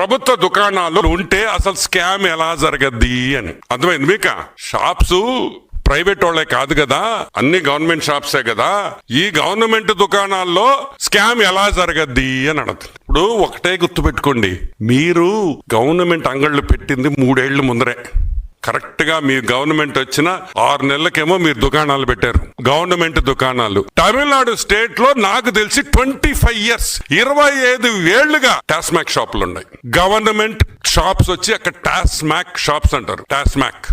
ప్రభుత్వ దుకాణాలు ఉంటే అసలు స్కామ్ ఎలా జరగద్ది అని. అర్థమైంది మీక? షాప్స్ ప్రైవేట్ వాళ్ళే కాదు కదా, అన్ని గవర్నమెంట్ షాప్సే కదా. ఈ గవర్నమెంట్ దుకాణాల్లో స్కామ్ ఎలా జరగద్ది అని అడుగుతుంది. ఇప్పుడు ఒకటే గుర్తుపెట్టుకోండి, మీరు గవర్నమెంట్ అంగళ్ళు పెట్టింది 3 ఏళ్ల ముందరే. కరెక్ట్ గా మీ గవర్నమెంట్ వచ్చిన 6 నెలలకేమో మీరు దుకాణాలు పెట్టారు, గవర్నమెంట్ దుకాణాలు. తమిళనాడు స్టేట్ లో నాకు తెలిసి 25 ఇయర్స్ 25 ఏళ్లుగా టాస్మాక్ షాపులు ఉన్నాయి. గవర్నమెంట్ షాప్స్ వచ్చి అక్కడ టాస్మాక్ షాప్స్ అంటారు. టాస్మాక్,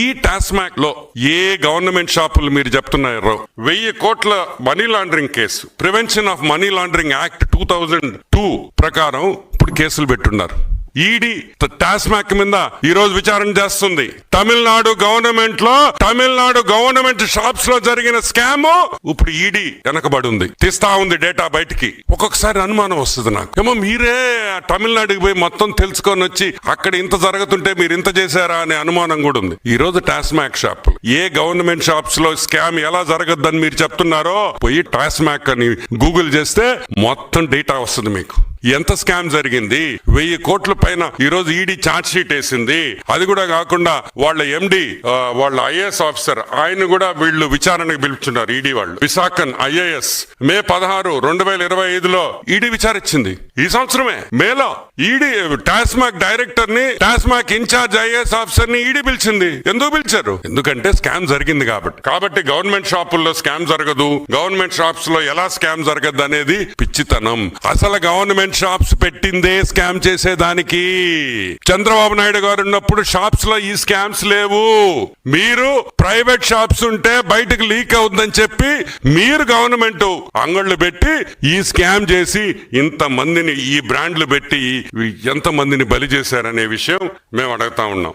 ఈ టాస్మాక్ లో ఏ గవర్నమెంట్ షాపులు మీరు చెప్తున్నారో 1000 కోట్ల money laundering case, prevention of money laundering act 2002 ప్రకారం ఇప్పుడు కేసులు పెట్టున్నారు. ఈడీ టాస్మాక్ మీద ఈ రోజు విచారణ చేస్తుంది. తమిళనాడు గవర్నమెంట్ షాప్స్ లో జరిగిన స్కామ్ ఇప్పుడు ఈడీ వెనకబడి ఉంది, తీస్తా ఉంది డేటా బయటికి. ఒక్కొక్కసారి అనుమానం వస్తుంది నాకు, ఏమో మీరే తమిళనాడుకి పోయి మొత్తం తెలుసుకొని వచ్చి అక్కడ ఇంత జరుగుతుంటే మీరు ఇంత చేశారా అనే అనుమానం కూడా ఉంది. ఈ రోజు టాస్మాక్ షాప్, ఏ గవర్నమెంట్ షాప్స్ లో స్కామ్ ఎలా జరగద్దని మీరు చెప్తున్నారో పోయి టాస్మాక్ అని గూగుల్ చేస్తే మొత్తం డేటా వస్తుంది మీకు. ఎంత స్కామ్ జరిగింది, 1000 కోట్ల పైన ఈ రోజు ఈడీ ఛార్జ్ షీట్ వేసింది. అది కూడా కాకుండా వాళ్ళ ఎండి, వాళ్ళ ఐఏఎస్ ఆఫీసర్, ఆయన కూడా వీళ్ళు విచారణకు పిలుచున్నారు. ఈడీ వాళ్ళు విశాఖన్ ఐఏఎస్ మే 16, 2025లో ఈడీ విచారించింది. ఈ సంవత్సరమే మేలో ఈడీ టాస్మాక్ డైరెక్టర్ ని, టాస్మాక్ ఇన్ఛార్జ్ ఐఏఎస్ ఆఫీసర్ ని ఈడీ పిలిచింది. ఎందుకు పిలిచారు? ఎందుకంటే స్కామ్ జరిగింది కాబట్టి గవర్నమెంట్ షాపుల్లో స్కామ్ జరగదు, గవర్నమెంట్ షాప్స్ లో ఎలా స్కామ్ జరగదు అనేది పిచ్చితనం. అసలు గవర్నమెంట్ షాప్స్ పెట్టిందే స్కామ్ చేసేదానికి. చంద్రబాబు నాయుడు గారు ఉన్నప్పుడు షాప్స్ లో ఈ స్కామ్స్ లేవు. మీరు ప్రైవేట్ షాప్స్ ఉంటే బయటకు లీక్ అవుతుందని చెప్పి మీరు గవర్నమెంట్ అంగళ్ళు పెట్టి ఈ స్కామ్ చేసి ఇంత మందిని, ఈ బ్రాండ్లు పెట్టి ఎంత మందిని బలి చేశారనే విషయం మేము అడుగుతా ఉన్నాం.